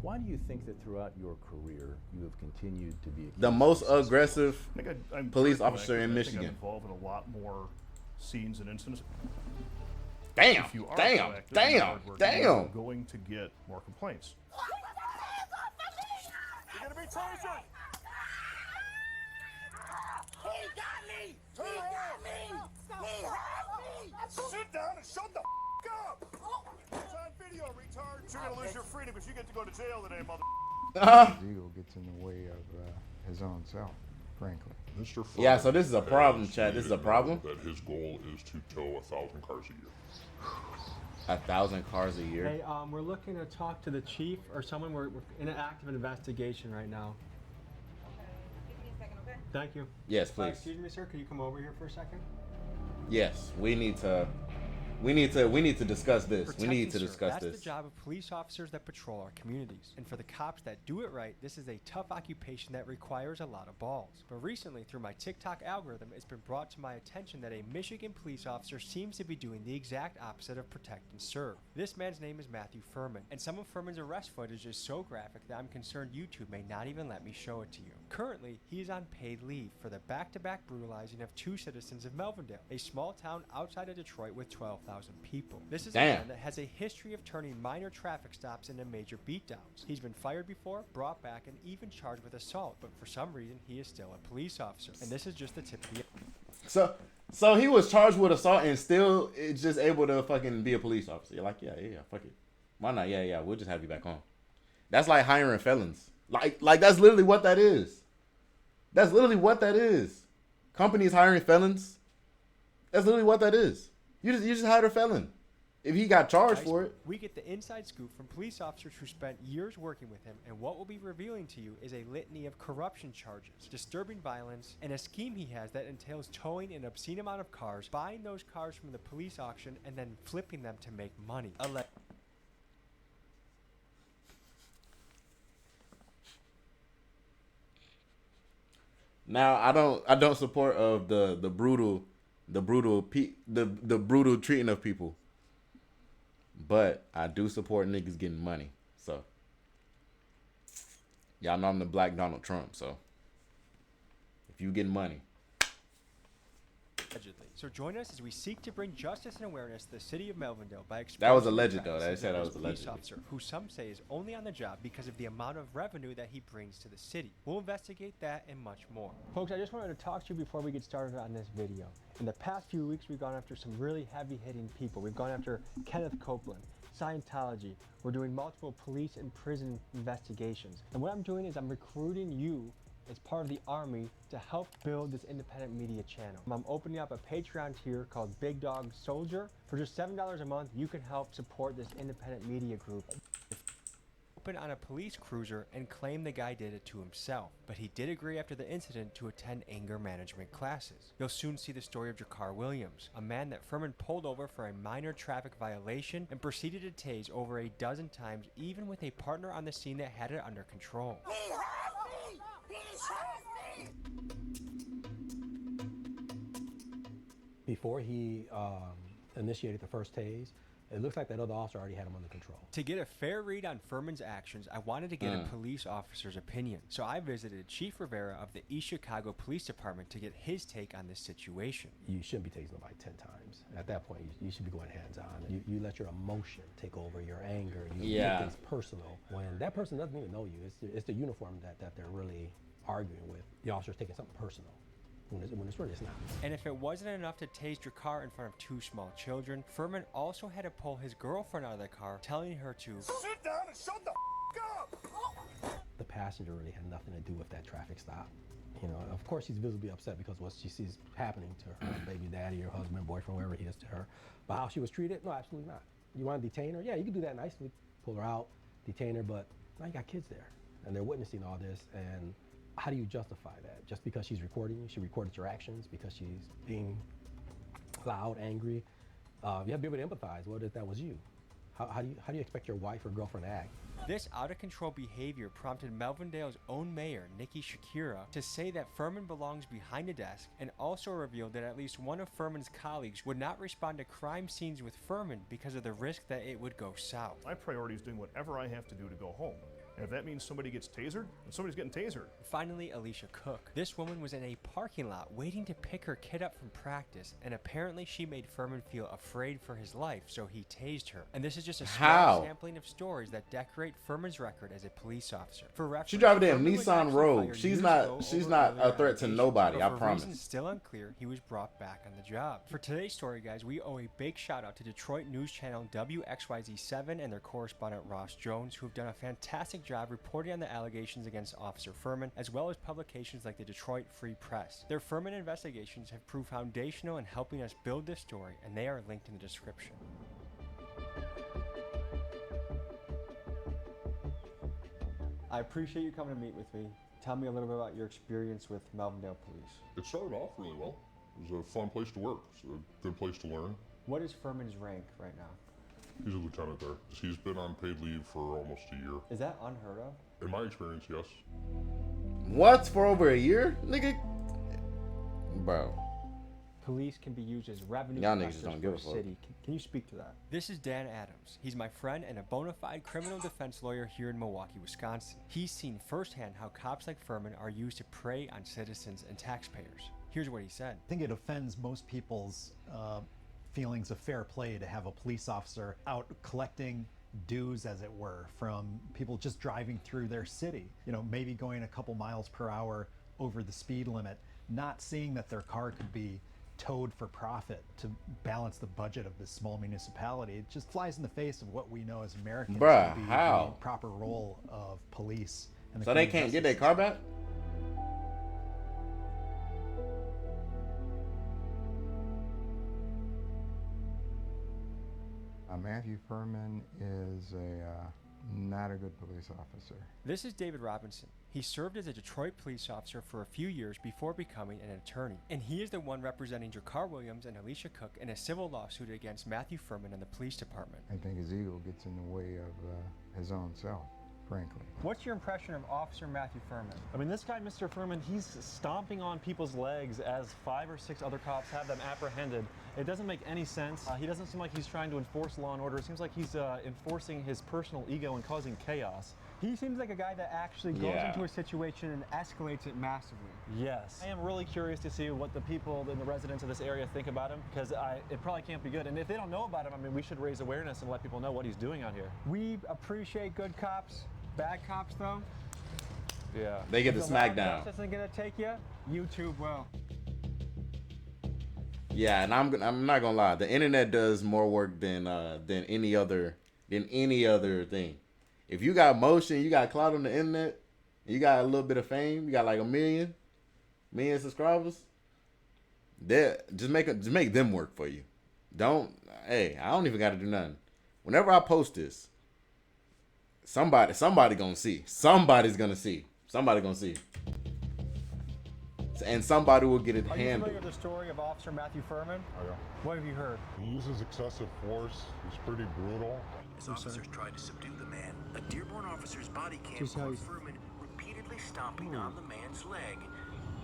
Why do you think that throughout your career you have continued to be the most aggressive I'm police officer in I think Michigan? I'm involved in a lot more scenes and incidents. Damn, If you are damn, proactive and damn, hardworking, damn. you're going to get more complaints. You're gonna be tasered! He got me! He got me! He had me! Sit down and shut the up! It's on video, retard. You're gonna lose your freedom because you get to go to jail today, mother. His ego gets in the way of his own self, frankly. Mr. Yeah, so this is a problem, Chad. This is a problem. That his goal is to tow 1,000 cars a year. 1,000 cars a year. Hey, we're looking to talk to the chief or someone. We're in an active investigation right now. Give me a second, okay? Thank you. Yes, please. Excuse me, sir. Could you come over here for a second? Yes, we need to discuss this. We need to discuss That's this. the job of police officers that patrol our communities. And for the cops that do it right, this is a tough occupation that requires a lot of balls. But recently, through my TikTok algorithm, it's been brought to my attention that a Michigan police officer seems to be doing the exact opposite of protect and serve. This man's name is Matthew Furman, and some of Furman's arrest footage is so graphic that I'm concerned YouTube may not even let me show it to you. Currently, he is on paid leave for the back-to-back brutalizing of 2 citizens of Melvindale, a small town outside of Detroit with 12,000 people. This is a man that has a history of turning minor traffic stops into major beatdowns. He's been fired before, brought back, and even charged with assault, but for some reason he is still a police officer. And this is just the tip of the So he was charged with assault and still is just able to fucking be a police officer. You're like, yeah, fuck it. Why not? Yeah, we'll just have you back home. That's like hiring felons. Like that's literally what that is. That's literally what that is. Companies hiring felons. That's literally what that is. You just hired a felon. If he got charged for it. We get the inside scoop from police officers who spent years working with him, and what we'll be revealing to you is a litany of corruption charges, disturbing violence, and a scheme he has that entails towing an obscene amount of cars, buying those cars from the police auction, and then flipping them to make money. Now I don't support of the brutal treating of people. But I do support niggas getting money. So y'all know I'm the black Donald Trump, so if you getting money. Allegedly. So join us as we seek to bring justice and awareness to the city of Melvindale by exposing that was alleged though. They said that was police alleged. Officer who some say is only on the job because of the amount of revenue that he brings to the city. We'll investigate that and much more. Folks, I just wanted to talk to you before we get started on this video. In the past few weeks, we've gone after some really heavy-hitting people. We've gone after Kenneth Copeland, Scientology. We're doing multiple police and prison investigations. And what I'm doing is I'm recruiting you as part of the army to help build this independent media channel. I'm opening up a Patreon tier called Big Dog Soldier. For just $7 a month, you can help support this independent media group. Open on a police cruiser and claim the guy did it to himself, but he did agree after the incident to attend anger management classes. You'll soon see the story of Jakar Williams, a man that Furman pulled over for a minor traffic violation and proceeded to tase over a dozen times, even with a partner on the scene that had it under control. He had me! He had me! Before he initiated the first tase, it looks like that other officer already had him under control. To get a fair read on Furman's actions, I wanted to get a police officer's opinion. So I visited Chief Rivera of the East Chicago Police Department to get his take on this situation. You shouldn't be tasing nobody 10 times. At that point, you should be going hands-on. You let your emotion take over, your anger. You make things personal. When that person doesn't even know you, it's the uniform that they're really arguing with. The officer's taking something personal. When it's really, it's not. And if it wasn't enough to tase Jakar in front of 2 small children, Furman also had to pull his girlfriend out of the car, telling her to sit down and shut the up. The passenger really had nothing to do with that traffic stop. You know, of course she's visibly upset because what she sees happening to her baby daddy or husband, boyfriend, wherever he is to her. But how she was treated? No, absolutely not. You want to detain her? Yeah, you can do that nicely. Pull her out, detain her, but now you got kids there and they're witnessing all this. And how do you justify that? Just because she's recording you, she recorded your actions because she's being loud, angry. You have to be able to empathize. What if that was you? How do you expect your wife or girlfriend to act? This out-of-control behavior prompted Melvindale's own mayor, Nikki Shakira, to say that Furman belongs behind a desk, and also revealed that at least one of Furman's colleagues would not respond to crime scenes with Furman because of the risk that it would go south. My priority is doing whatever I have to do to go home. And if that means somebody gets tasered, then somebody's getting tasered. Finally, Alicia Cook. This woman was in a parking lot waiting to pick her kid up from practice, and apparently she made Furman feel afraid for his life, so he tased her. And this is just a small sampling of stories that decorate Furman's record as a police officer. For reference, She drive a damn Furman was Nissan actually Rogue. fired She's years not ago she's over not earlier a threat to allegations, nobody, but I for promise. reasons still unclear, he was brought back on the job. For today's story, guys, we owe a big shout out to Detroit news channel WXYZ7 and their correspondent Ross Jones, who have done a fantastic job reporting on the allegations against Officer Furman, as well as publications like the Detroit Free Press. Their Furman investigations have proved foundational in helping us build this story, and they are linked in the description. I appreciate you coming to meet with me. Tell me a little bit about your experience with Melvindale Police. It started off really well. It was a fun place to work. It's a good place to learn. What is Furman's rank right now? He's a lieutenant there. He's been on paid leave for almost a year. Is that unheard of? In my experience, yes. What? For over a year? Nigga? Bro. Police can be used as revenue Y'all niggas collectors don't for give a a fuck. city. Can you speak to that? This is Dan Adams. He's my friend and a bona fide criminal defense lawyer here in Milwaukee, Wisconsin. He's seen firsthand how cops like Furman are used to prey on citizens and taxpayers. Here's what he said. I think it offends most people's feelings of fair play to have a police officer out collecting dues, as it were, from people just driving through their city. You know, maybe going a couple miles per hour over the speed limit, not seeing that their car could be towed for profit to balance the budget of this small municipality. It just flies in the face of what we know as Americans Bruh, to be how? the proper role of police. And the So they criminal can't get their justice car back? Matthew Furman is not a good police officer. This is David Robinson. He served as a Detroit police officer for a few years before becoming an attorney. And he is the one representing Jakar Williams and Alicia Cook in a civil lawsuit against Matthew Furman and the police department. I think his ego gets in the way of his own self, frankly. What's your impression of Officer Matthew Furman? I mean, this guy, Mr. Furman, he's stomping on people's legs as 5 or 6 other cops have them apprehended. It doesn't make any sense. He doesn't seem like he's trying to enforce law and order. It seems like he's enforcing his personal ego and causing chaos. He seems like a guy that actually goes into a situation and escalates it massively. Yes. I am really curious to see what the people and the residents of this area think about him, because it probably can't be good. And if they don't know about him, I mean, we should raise awareness and let people know what he's doing out here. We appreciate good cops. Bad cops, though, yeah, They get the if the law smackdown. justice isn't gonna take you. YouTube will. Yeah, and I'm not gonna lie. The internet does more work than any other thing. If you got motion, you got clout on the internet, you got a little bit of fame, you got like a million subscribers. Just make them work for you. I don't even got to do nothing. Whenever I post this, somebody gonna see. Somebody's gonna see. Somebody gonna see. And somebody will get it Are you handled. familiar with the story of Officer Matthew Furman? Oh, yeah. What have you heard? He uses excessive force. He's pretty brutal. As officers tried to subdue the man, a Dearborn officer's body cam caught Furman repeatedly stomping on the man's leg.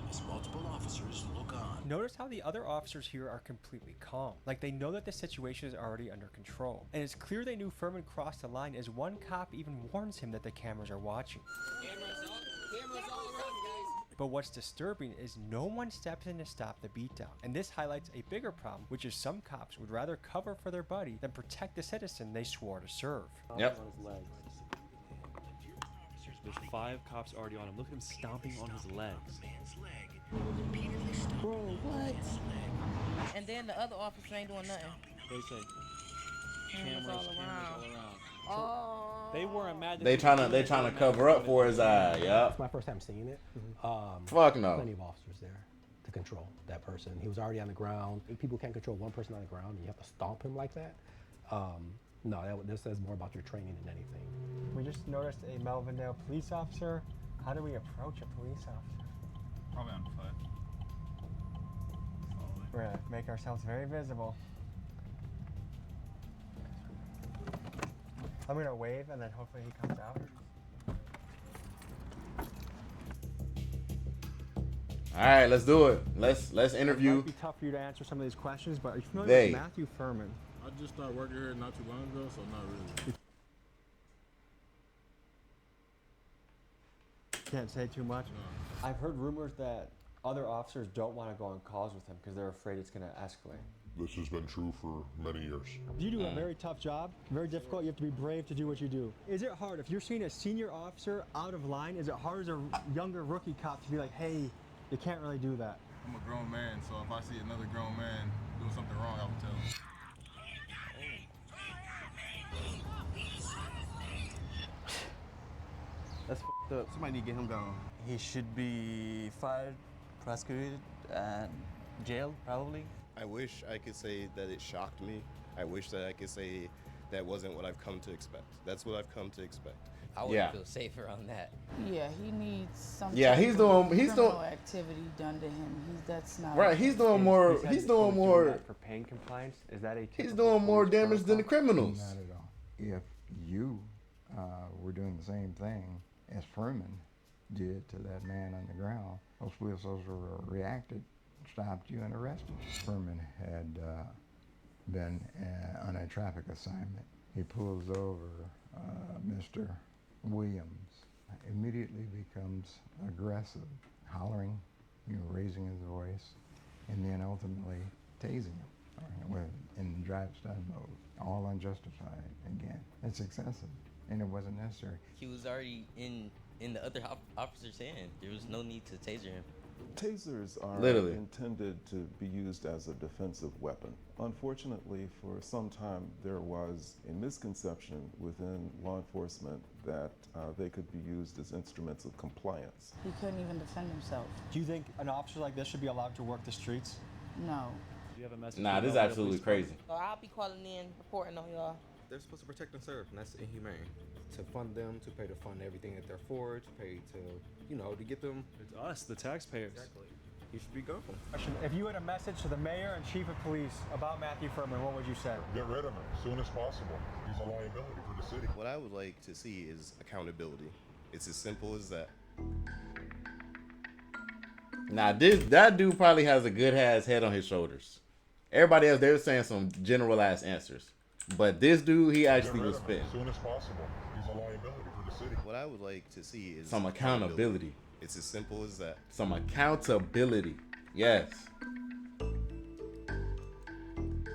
As multiple officers look on. Notice how the other officers here are completely calm, like they know that the situation is already under control. And it's clear they knew Furman crossed the line, as one cop even warns him that the cameras are watching. Cameras all around, guys. But what's disturbing is no one steps in to stop the beatdown. And this highlights a bigger problem, which is some cops would rather cover for their buddy than protect the citizen they swore to serve. Yep. On his legs. There's 5 cops already on him. Look at him stomping on his legs. Bro, what? And then the other officer ain't doing nothing. They say Cameras all around. Oh. They weren't mad. They trying to cover up for his eye. Yep. It's my first time seeing it. Fuck no. Plenty of officers there to control that person. He was already on the ground. People can't control one person on the ground, and you have to stomp him like that. No, this says more about your training than anything. We just noticed a Melvindale police officer. How do we approach a police officer? Probably on foot. We're gonna make ourselves very visible. I'm gonna wave and then hopefully he comes out. All right, let's do it. Let's It interview. might be tough for you to answer some of these questions, but are you familiar with Matthew Furman? I just started working here not too long ago, so not really. can't say too much. I've heard rumors that other officers don't want to go on calls with him because they're afraid it's going to escalate. This has been true for many years. You do a very tough job, very difficult. You have to be brave to do what you do. Is it hard if you're seeing a senior officer out of line? Is it hard as a younger rookie cop to be like, hey, you can't really do that? I'm a grown man, so if I see another grown man doing something wrong, I will tell him. That's f***ed up. Somebody need to get him gone. He should be fired, prosecuted, and jailed, probably. I wish I could say that it shocked me. I wish that I could say that wasn't what I've come to expect. That's what I've come to expect. I wouldn't feel safer on that. Yeah, he needs some criminal activity done to him. That's not right. He's doing more. He's doing more for pain compliance. Is that a? He's doing more damage than the criminals. Not at all. If you were doing the same thing as Furman did to that man on the ground, those police officers reacted, stopped you, and arrested. Furman had been on a traffic assignment. He pulls over Mr. Williams, immediately becomes aggressive, hollering, raising his voice, and then ultimately tasing him in drive-stop mode, all unjustified. Again, it's excessive, and it wasn't necessary. He was already in the other officer's hand. There was no need to taser him. Tasers are Literally intended to be used as a defensive weapon. Unfortunately, for some time, there was a misconception within law enforcement that they could be used as instruments of compliance. He couldn't even defend himself. Do you think an officer like this should be allowed to work the streets? No. Do you have a message? Nah, this is absolutely crazy. So I'll be calling in, reporting on y'all. They're supposed to protect and serve, and that's inhumane. To fund them, to pay to fund everything that they're for, to pay to, to get them. It's us, the taxpayers. Exactly. He should be gone. If you had a message to the mayor and chief of police about Matthew Furman, what would you say? Get rid of him as soon as possible. He's a liability for the city. What I would like to see is accountability. It's as simple as that. Now, that dude probably has a good ass head on his shoulders. Everybody else, they were saying some general ass answers. But this dude, he actually was spitting. As soon as possible. He's a liability for the city. What I would like to see is some accountability. It's as simple as that. Some accountability. Yes.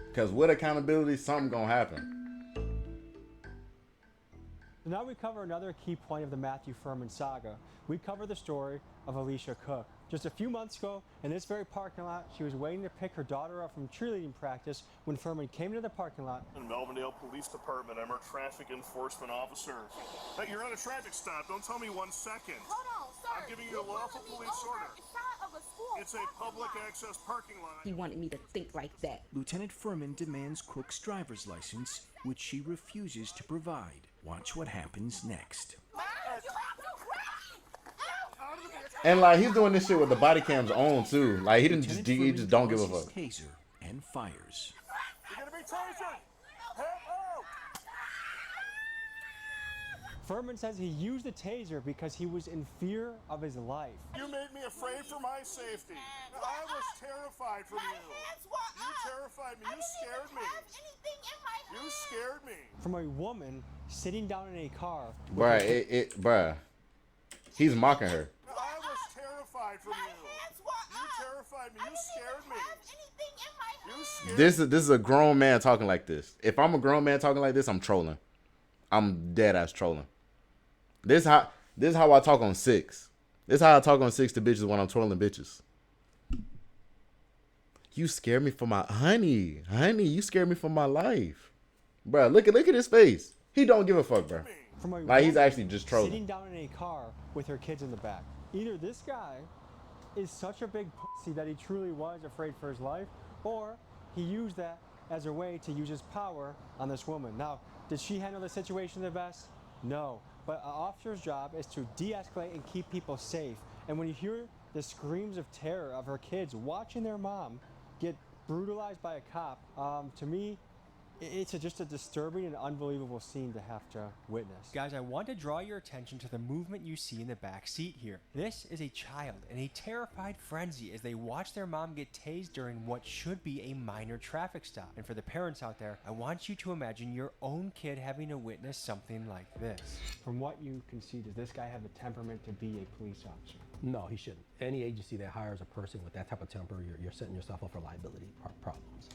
Because with accountability, something gonna happen. Now we cover another key point of the Matthew Furman saga. We cover the story of Alicia Cook. Just a few months ago, in this very parking lot, she was waiting to pick her daughter up from cheerleading practice when Furman came into the parking lot. In Melvindale Police Department, I'm her traffic enforcement officer. Hey, you're on a traffic stop. Don't tell me 1 second. Hold on, sir. I'm giving you a lawful police order. It's a public access parking lot. He wanted me to think like that. Lieutenant Furman demands Cook's driver's license, which she refuses to provide. Watch what happens next. And like he's doing this shit with the body cams on too. Like he just don't give a fuck. Taser and fires. You're gonna be tasered. Help! Furman says he used the taser because he was in fear of his life. You made me afraid for my safety. I was terrified from you. You terrified me. You scared me. You scared me. From a woman sitting down in a car. Bruh, he's mocking her. I was terrified from you. You terrified me. You scared me. You scared This is a grown man talking like this. If I'm a grown man talking like this, I'm trolling. I'm dead ass trolling. This is how I talk on 6. This is how I talk on 6 to bitches when I'm trolling bitches. You scare me for my honey. You scare me for my life. Bruh, look at his face. He don't give a fuck, bruh. Like he's actually just trolling. Sitting down in a car with her kids in the back. Either this guy is such a big pussy that he truly was afraid for his life, or he used that as a way to use his power on this woman. Now, did she handle the situation the best? No. But an officer's job is to de-escalate and keep people safe. And when you hear the screams of terror of her kids watching their mom get brutalized by a cop, to me, It's just a disturbing and unbelievable scene to have to witness. Guys, I want to draw your attention to the movement you see in the back seat here. This is a child in a terrified frenzy as they watch their mom get tased during what should be a minor traffic stop. And for the parents out there, I want you to imagine your own kid having to witness something like this. From what you can see, does this guy have the temperament to be a police officer? No, he shouldn't. Any agency that hires a person with that type of temper, you're setting yourself up for liability problems.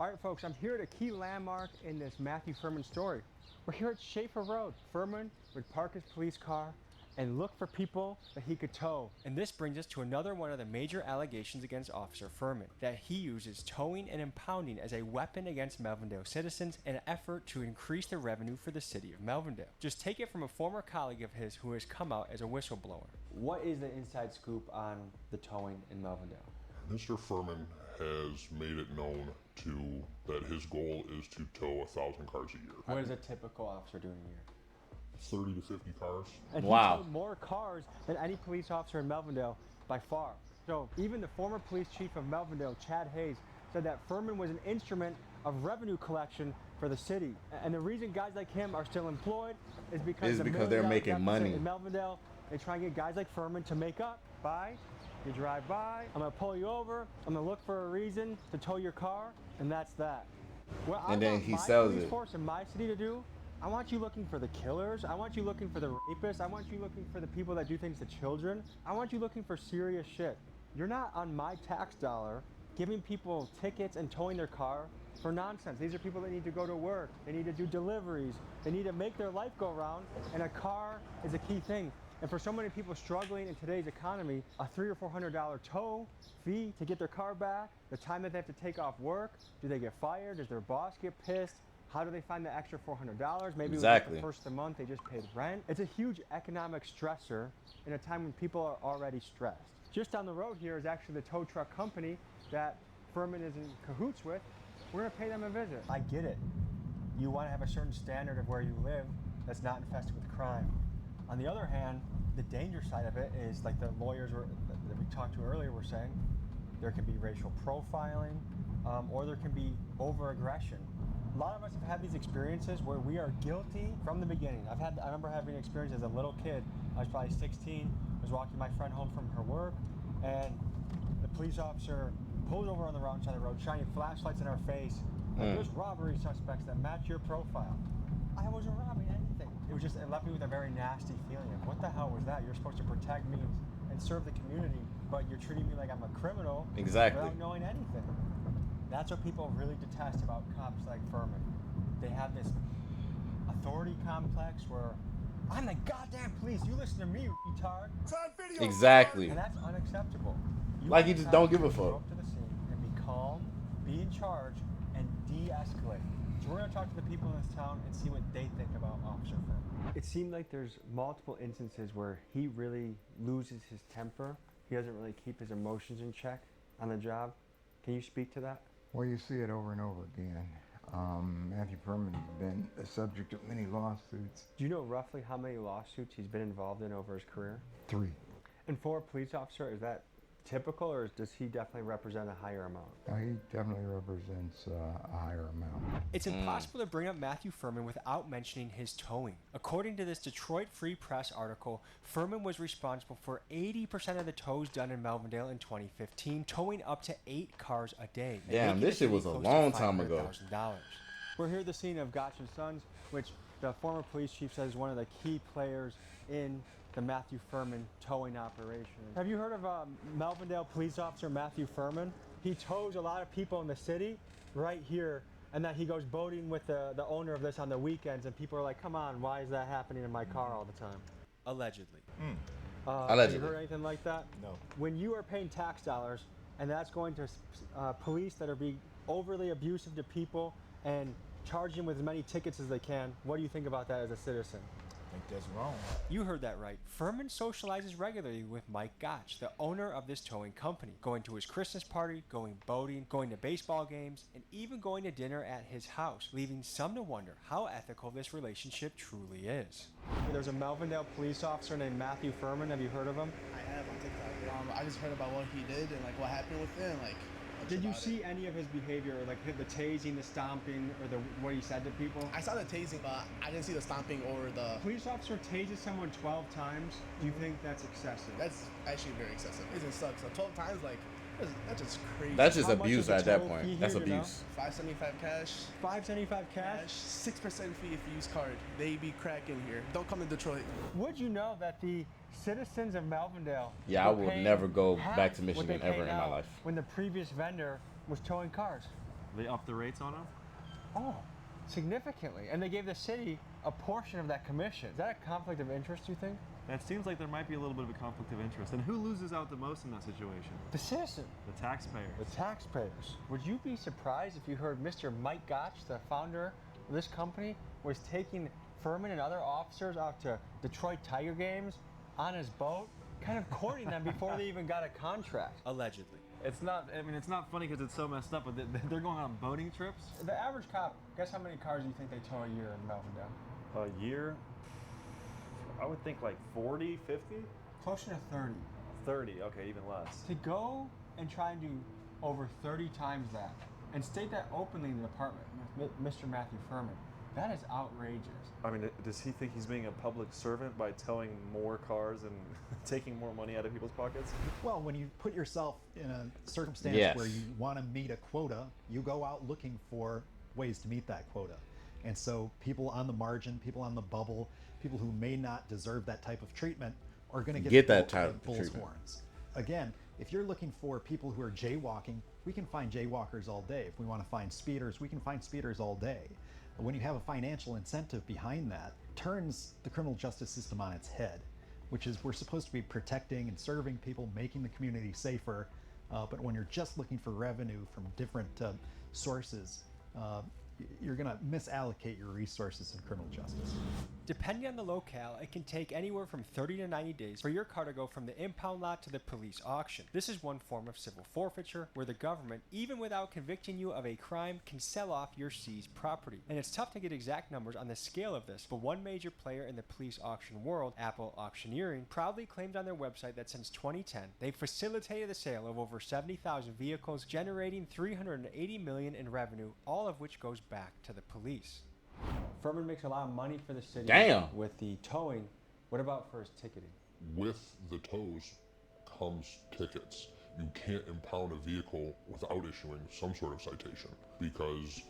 All right, folks, I'm here at a key landmark in this Matthew Furman story. We're here at Schaefer Road. Furman would park his police car and look for people that he could tow. And this brings us to another one of the major allegations against Officer Furman, that he uses towing and impounding as a weapon against Melvindale citizens in an effort to increase the revenue for the city of Melvindale. Just take it from a former colleague of his who has come out as a whistleblower. What is the inside scoop on the towing in Melvindale? Mr. Furman has made it known that his goal is to tow 1,000 cars a year. What is a typical officer doing a year? 30 to 50 cars. And he towed more cars than any police officer in Melvindale by far. So even the former police chief of Melvindale, Chad Hayes, said that Furman was an instrument of revenue collection for the city. And the reason guys like him are still employed is because they're making money. In Melvindale, they try and get guys like Furman to make up by, you drive by, I'm gonna pull you over, I'm gonna look for a reason to tow your car, and that's that. What And then he my sells police it. force in my city to do, I want you looking for the killers, I want you looking for the rapists, I want you looking for the people that do things to children, I want you looking for serious shit. You're not on my tax dollar giving people tickets and towing their car for nonsense. These are people that need to go to work, they need to do deliveries, they need to make their life go round, and a car is a key thing. And for so many people struggling in today's economy, a $300 or $400 tow fee to get their car back, the time that they have to take off work, do they get fired? Does their boss get pissed? How do they find the extra $400? Maybe Exactly. it was the first of the month, they just paid rent. It's a huge economic stressor in a time when people are already stressed. Just down the road here is actually the tow truck company that Furman is in cahoots with. We're gonna pay them a visit. I get it. You wanna have a certain standard of where you live that's not infested with crime. On the other hand, the danger side of it is, like the lawyers that we talked to earlier were saying, there can be racial profiling, or there can be over-aggression. A lot of us have had these experiences where we are guilty from the beginning. I remember having an experience as a little kid. I was probably 16, I was walking my friend home from her work, and the police officer pulled over on the wrong side of the road, shining flashlights in our face. Like, there's robbery suspects that match your profile. I wasn't robbing anything. It left me with a very nasty feeling of, what the hell was that? You're supposed to protect me and serve the community, but you're treating me like I'm a criminal without knowing anything. That's what people really detest about cops like Furman. They have this authority complex where, I'm the goddamn police, you listen to me, retard. It's on video. Exactly. And that's unacceptable. Like you just don't give a fuck. Go up to the scene and be calm, be in charge, and de-escalate. So we're gonna talk to the people in this town and see what they think about Officer Furman. It seemed like there's multiple instances where he really loses his temper. He doesn't really keep his emotions in check on the job. Can you speak to that? Well, you see it over and over again. Matthew Furman has been the subject of many lawsuits. Do you know roughly how many lawsuits he's been involved in over his career? 3. And for a police officer, is that typical, or does he definitely represent a higher amount? He definitely represents a higher amount. It's impossible to bring up Matthew Furman without mentioning his towing. According to this Detroit Free Press article, Furman was responsible for 80% of the tows done in Melvindale in 2015, towing up to 8 cars a day. Damn, this shit was a long time ago. We're here at the scene of Gotch & Sons, which the former police chief says is one of the key players in the Matthew Furman towing operation. Have you heard of Melvindale police officer Matthew Furman? He tows a lot of people in the city right here, and that he goes boating with the owner of this on the weekends, and people are like, come on, why is that happening in my car all the time? Allegedly. Allegedly. Have you heard anything like that? No. When you are paying tax dollars, and that's going to police that are being overly abusive to people and charging them with as many tickets as they can, what do you think about that as a citizen? I think that's wrong. You heard that right. Furman socializes regularly with Mike Gotch, the owner of this towing company, going to his Christmas party, going boating, going to baseball games, and even going to dinner at his house, leaving some to wonder how ethical this relationship truly is. There's a Melvindale police officer named Matthew Furman. Have you heard of him? I have on TikTok. I just heard about what he did and like what happened with him. Like much Did you about see any of his behavior, like the tasing, the stomping, or what he said to people? I saw the tasing, but I didn't see the stomping or the... Police officer tases someone 12 times. Do you think that's excessive? That's actually very excessive. It just sucks. So 12 times, like, that's just crazy. That's just How much abuse is the at that total point. fee That's here, do you know? abuse. $5.75 cash. $5.75 cash? 6% fee if you use card. They be cracking here. Don't come to Detroit. Would you know that the citizens of Melvindale... Yeah, I were will paying never go half back to what Michigan they pay ever in my now life. when the previous vendor was towing cars? They upped the rates on them? Oh, significantly. And they gave the city a portion of that commission. Is that a conflict of interest, you think? That seems like there might be a little bit of a conflict of interest. And who loses out the most in that situation? The citizen. The taxpayer. The taxpayers. Would you be surprised if you heard Mr. Mike Gotch, the founder of this company, was taking Furman and other officers out to Detroit Tiger games on his boat, kind of courting them before they even got a contract? Allegedly. It's not, I mean, it's not funny because it's so messed up, but they're going on boating trips? The average cop, guess how many cars do you think they tow a year in Melvindale? A year? I would think like 40, 50? Closer to 30. 30, okay, even less. To go and try and do over 30 times that, and state that openly in the department, Mr. Matthew Furman, that is outrageous. I mean, does he think he's being a public servant by towing more cars and taking more money out of people's pockets? Well, when you put yourself in a circumstance where you want to meet a quota, you go out looking for ways to meet that quota. And so people on the margin, people on the bubble, people who may not deserve that type of treatment are going to get that type of bull's treatment. horns. Again, if you're looking for people who are jaywalking, we can find jaywalkers all day. If we want to find speeders, we can find speeders all day. But when you have a financial incentive behind that, turns the criminal justice system on its head, which is we're supposed to be protecting and serving people, making the community safer. But when you're just looking for revenue from different sources, you're going to misallocate your resources in criminal justice. Depending on the locale, it can take anywhere from 30 to 90 days for your car to go from the impound lot to the police auction. This is one form of civil forfeiture where the government, even without convicting you of a crime, can sell off your seized property. And it's tough to get exact numbers on the scale of this, but one major player in the police auction world, Apple Auctioneering, proudly claimed on their website that since 2010, they've facilitated the sale of over 70,000 vehicles, generating $380 million in revenue, all of which goes back to the police. Furman makes a lot of money for the city. Damn. With the towing. What about for his ticketing? With the tows comes tickets. You can't impound a vehicle without issuing some sort of citation because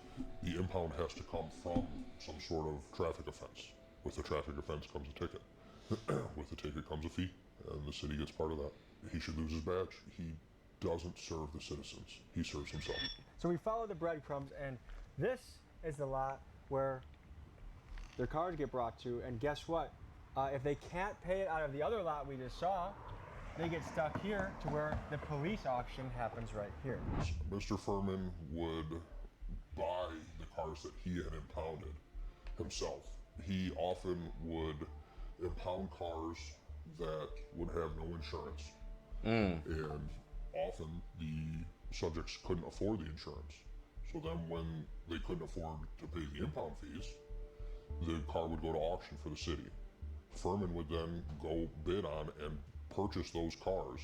the impound has to come from some sort of traffic offense. With the traffic offense comes a ticket. With the ticket comes a fee, and the city gets part of that. He should lose his badge. He doesn't serve the citizens. He serves himself. So we follow the breadcrumbs, and this is the lot where their cars get brought to, and guess what? If they can't pay it out of the other lot we just saw, they get stuck here to where the police auction happens right here. Mr. Furman would buy the cars that he had impounded himself. He often would impound cars that would have no insurance. And often the subjects couldn't afford the insurance. So then when they couldn't afford to pay the impound fees, the car would go to auction for the city. Furman would then go bid on and purchase those cars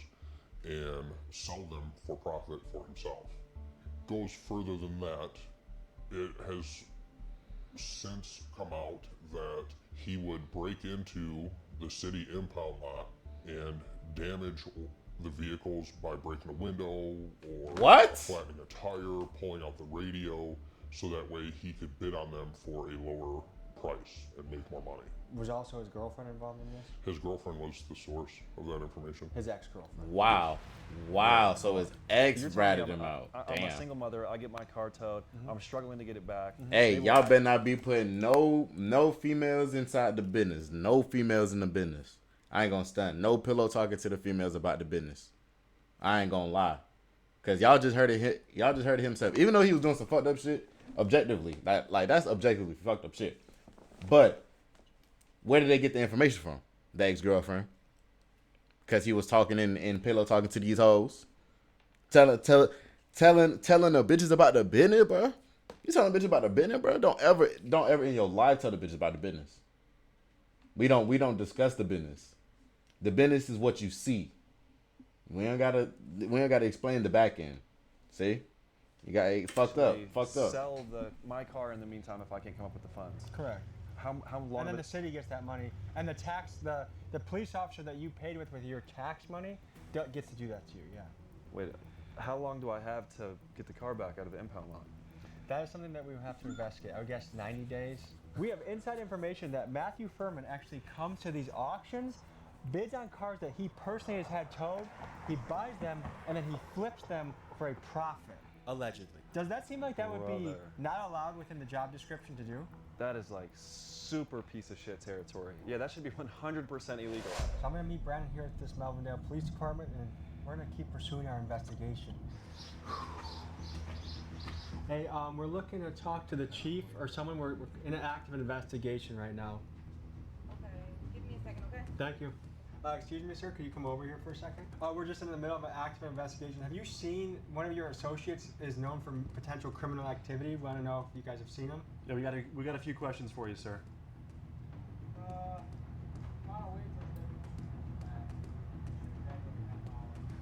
and sell them for profit for himself. Goes further than that. It has since come out that he would break into the city impound lot and damage the vehicles by breaking a window or flattening a tire, pulling out the radio, so that way he could bid on them for a lower price and make more money. Was also his girlfriend involved in this? His girlfriend was the source of that information. His ex-girlfriend. Wow. So his ex You're telling ratted me him out. I'm Damn. a single mother. I get my car towed. I'm struggling to get it back. Hey, They y'all will- better not be putting no females inside the business. No females in the business. I ain't gonna stunt. No pillow talking to the females about the business. I ain't gonna lie. Cause y'all just heard it. Y'all just heard it himself. Even though he was doing some fucked up shit, objectively, like that's objectively fucked up shit. But where did they get the information from? The ex-girlfriend. Cause he was talking in pillow talking to these hoes, telling the bitches about the business, bro. You telling bitches about the business, bro? Don't ever in your life tell the bitches about the business. We don't discuss the business. The business is what you see. We don't gotta explain the back end. See, you got fucked up. Sell my car in the meantime if I can come up with the funds. Correct. How long? And then the city gets that money, and the police officer that you paid with your tax money gets to do that to you. Yeah. Wait, how long do I have to get the car back out of the impound lot? That is something that we would have to investigate. I would guess 90 days. We have inside information that Matthew Furman actually comes to these auctions, bids on cars that he personally has had towed, he buys them, and then he flips them for a profit. Allegedly. Does that seem like that would be not allowed within the job description to do? That is like super piece of shit territory. Yeah, that should be 100% illegal. So I'm gonna meet Brandon here at this Melvindale Police Department, and we're gonna keep pursuing our investigation. Hey, we're looking to talk to the chief or someone. We're in an active investigation right now. Okay, give me a second, okay? Thank you. Excuse me, sir, could you come over here for a second? We're just in the middle of an active investigation. Have you seen one of your associates is known for potential criminal activity? We want to know if you guys have seen him. Yeah, we got a few questions for you, sir.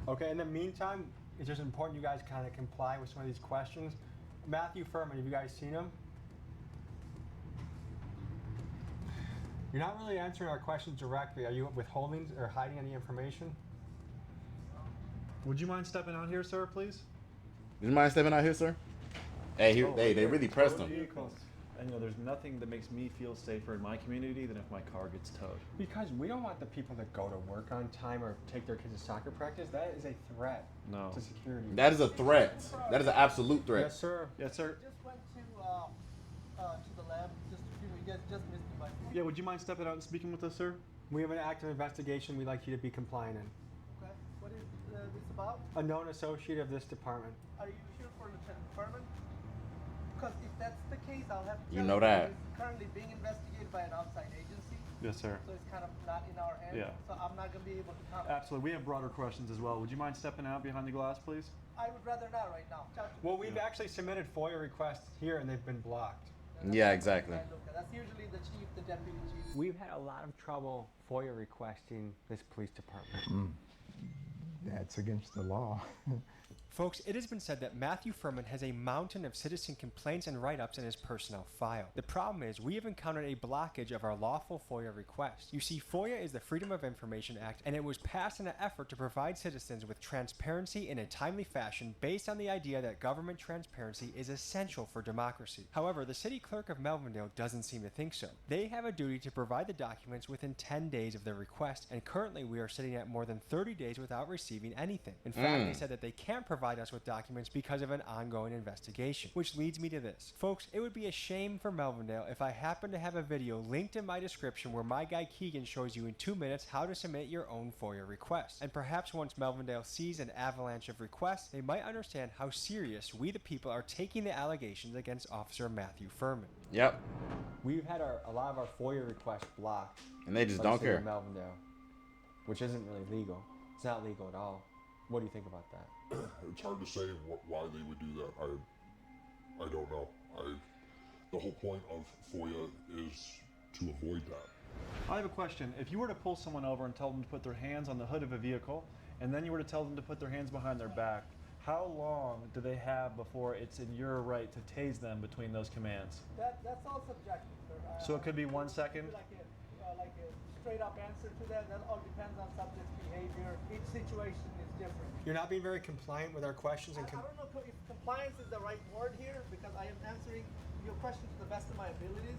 Okay, in the meantime, it's just important you guys kind of comply with some of these questions. Matthew Furman, have you guys seen him? You're not really answering our questions directly. Are you withholding or hiding any information? Would you mind stepping out here, sir, please? Would you mind stepping out here, sir? Hey, they really pressed him. And there's nothing that makes me feel safer in my community than if my car gets towed. Because we don't want the people that go to work on time or take their kids to soccer practice. That is a threat to security. That is a threat. That is an absolute threat. Yes, sir. Yes, sir. Just went to the lab. You guys just missed me by. Yeah, would you mind stepping out and speaking with us, sir? We have an active investigation we'd like you to be compliant in. Okay. What is this about? A known associate of this department. Are you here for Lieutenant Furman? Because if that's the case, I'll have to You tell know you that. It's currently being investigated by an outside agency. Yes, sir. So it's kind of not in our hands. Yeah. So I'm not going to be able to comment. Absolutely. We have broader questions as well. Would you mind stepping out behind the glass, please? I would rather not right now. Well, we've actually submitted FOIA requests here and they've been blocked. Yeah, exactly. That's usually the chief, the deputy chief. We've had a lot of trouble FOIA requesting this police department. That's against the law. Folks, it has been said that Matthew Furman has a mountain of citizen complaints and write-ups in his personnel file. The problem is we have encountered a blockage of our lawful FOIA request. You see, FOIA is the Freedom of Information Act, and it was passed in an effort to provide citizens with transparency in a timely fashion based on the idea that government transparency is essential for democracy. However, the city clerk of Melvindale doesn't seem to think so. They have a duty to provide the documents within 10 days of their request, and currently we are sitting at more than 30 days without receiving anything. In fact, they said that they can't provide us with documents because of an ongoing investigation, which leads me to this. Folks, it would be a shame for Melvindale if I happen to have a video linked in my description where my guy Keegan shows you in 2 minutes how to submit your own FOIA request. And perhaps once Melvindale sees an avalanche of requests, they might understand how serious we the people are taking the allegations against Officer Matthew Furman. Yep. We've had a lot of our FOIA requests blocked. And they just by don't the city care. of Melvindale, which isn't really legal. It's not legal at all. What do you think about that? It's hard to say why they would do that. I don't know. The whole point of FOIA is to avoid that. I have a question. If you were to pull someone over and tell them to put their hands on the hood of a vehicle, and then you were to tell them to put their hands behind their back, how long do they have before it's in your right to tase them between those commands? That's all subjective, sir. So it could be 1 second? Like a straight up answer to that. That all depends on subject's behavior. Each situation is different. You're not being very compliant with our questions. And I don't know if compliance is the right word here because I am answering your question to the best of my abilities.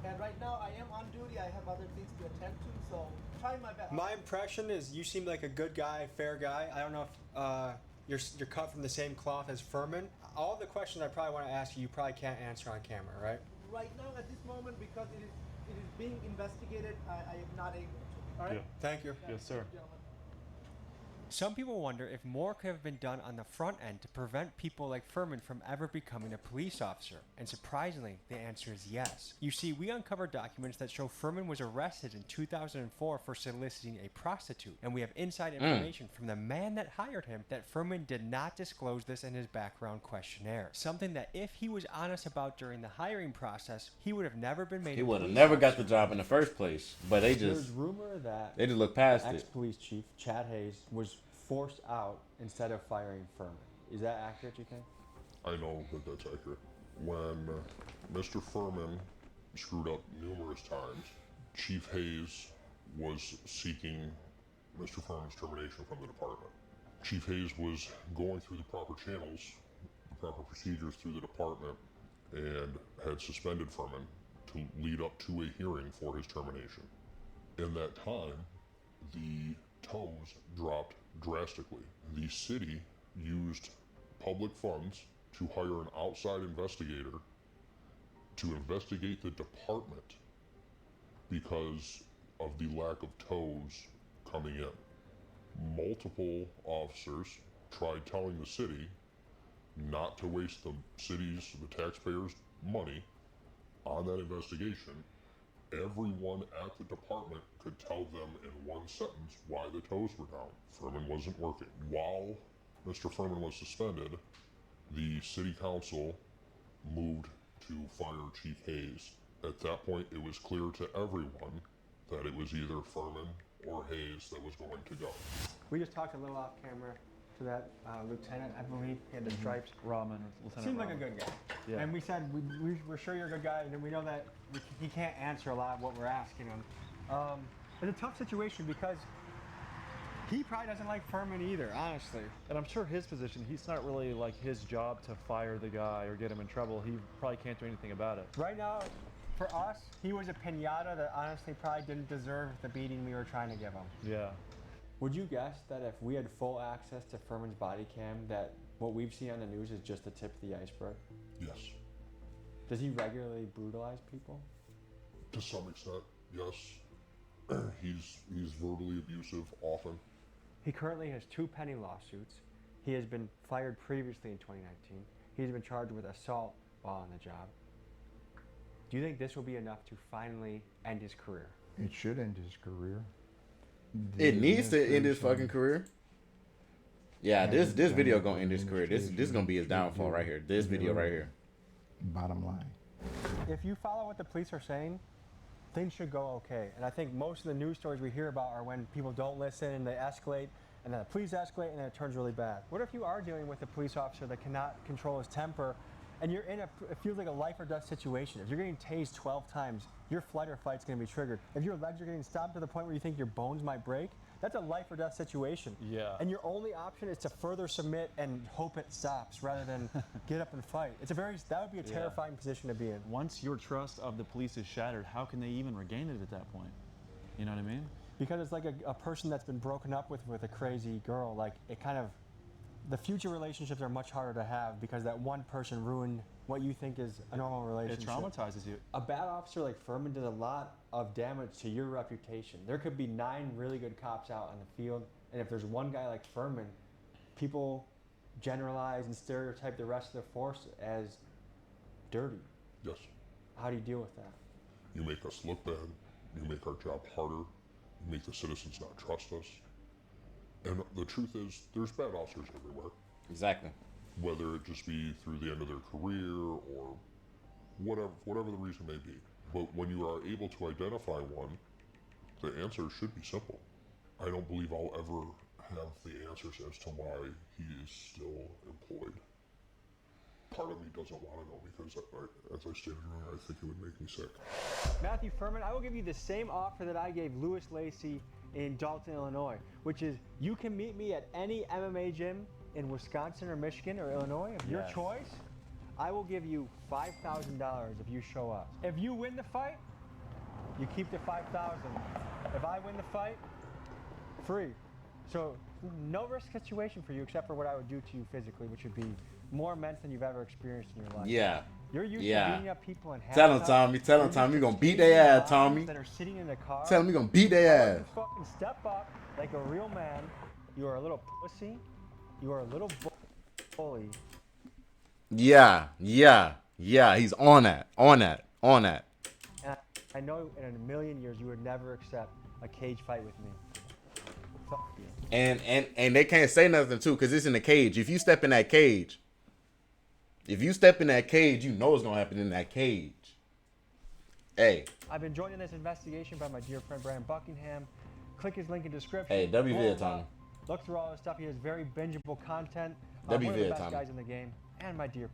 And right now I am on duty. I have other things to attend to, so trying my best. My impression is you seem like a good guy, fair guy. I don't know if you're cut from the same cloth as Furman. All the questions I probably want to ask you, you probably can't answer on camera, right? Right now at this moment, because it is being investigated, I am not able to. All right? Yeah. Thank you. Yes, sir. Some people wonder if more could have been done on the front end to prevent people like Furman from ever becoming a police officer. And surprisingly, the answer is yes. You see, we uncovered documents that show Furman was arrested in 2004 for soliciting a prostitute. And we have inside information from the man that hired him that Furman did not disclose this in his background questionnaire. Something that if he was honest about during the hiring process, he would have never been made He a would have police never got officer. the job in the first place. But they There's just rumor that look past it. ex-police chief Chad Hayes was forced out instead of firing Furman. Is that accurate, you think? I know that that's accurate. When Mr. Furman screwed up numerous times, Chief Hayes was seeking Mr. Furman's termination from the department. Chief Hayes was going through the proper channels, the proper procedures through the department, and had suspended Furman to lead up to a hearing for his termination. In that time, the tows dropped drastically. The city used public funds to hire an outside investigator to investigate the department because of the lack of tows coming in. Multiple officers tried telling the city not to waste the city's, the taxpayers' money on that investigation. Everyone at the department could tell them in one sentence why the tows were down. Furman wasn't working. While Mr. Furman was suspended, the city council moved to fire Chief Hayes. At that point, it was clear to everyone that it was either Furman or Hayes that was going to go. We just talked a little off camera to that lieutenant, I believe. He had the stripes. Lieutenant Seemed like a Rahman. good guy. Yeah. And we said we're sure you're a good guy, and we know that he can't answer a lot of what we're asking him. It's a tough situation because he probably doesn't like Furman either, honestly. And I'm sure his position, he's not really like his job to fire the guy or get him in trouble. He probably can't do anything about it. Right now, for us, he was a pinata that honestly probably didn't deserve the beating we were trying to give him. Yeah. Would you guess that if we had full access to Furman's body cam, that what we've seen on the news is just the tip of the iceberg? Yes. Does he regularly brutalize people? To some extent, yes. He's verbally abusive often. He currently has 2 pending lawsuits. He has been fired previously in 2019. He's been charged with assault while on the job. Do you think this will be enough to finally end his career? It should end his career. It needs to end his fucking career. Yeah, this video gonna end his career. This gonna be his downfall right here. This video right here. Bottom line. If you follow what the police are saying, things should go okay. And I think most of the news stories we hear about are when people don't listen and they escalate, and then the police escalate and then it turns really bad. What if you are dealing with a police officer that cannot control his temper, and you're in it feels like a life or death situation? If you're getting tased 12 times, your flight or fight's gonna be triggered. If your legs are getting stopped to the point where you think your bones might break, that's a life or death situation. Yeah. And your only option is to further submit and hope it stops rather than get up and fight. That would be a terrifying position to be in. Once your trust of the police is shattered, how can they even regain it at that point? You know what I mean? Because it's like a person that's been broken up with a crazy girl. Like, it kind of, the future relationships are much harder to have because that one person ruined what you think is a normal relationship. It traumatizes you. A bad officer like Furman does a lot of damage to your reputation. There could be 9 really good cops out on the field, and if there's one guy like Furman, people generalize and stereotype the rest of the force as dirty. Yes. How do you deal with that? You make us look bad. You make our job harder. You make the citizens not trust us. And the truth is, there's bad officers everywhere. Exactly. Whether it just be through the end of their career or whatever the reason may be. But when you are able to identify one, the answer should be simple. I don't believe I'll ever have the answers as to why he is still employed. Part of me doesn't want to know because, as I stated earlier, I think it would make me sick. Matthew Furman, I will give you the same offer that I gave Lewis Lacey in Dalton, Illinois, which is you can meet me at any MMA gym in Wisconsin or Michigan or Illinois of your choice. I will give you $5,000 if you show up. If you win the fight, you keep the $5,000. If I win the fight, free. So no risk situation for you except for what I would do to you physically, which would be more immense than you've ever experienced in your life. Yeah. You're used to beating up people in Tell him, Tommy. Tell him, Tommy. You're going to beat their ass, Tommy. That are sitting in the car. Tell him you're going to beat their ass. Fucking step up like a real man. You are a little pussy. You are a little bully. Yeah. He's on that. And I know in a million years you would never accept a cage fight with me. Fuck you. And they can't say nothing too because it's in the cage. If you step in that cage, you know what's gonna happen in that cage. Hey. I've been joined in this investigation by my dear friend Brandon Buckingham. Click his link in description. Hey, WV Tommy. Look through all this stuff. He has very bingeable content. That'd be one of the vid, best Tommy. guys in the game, and my dear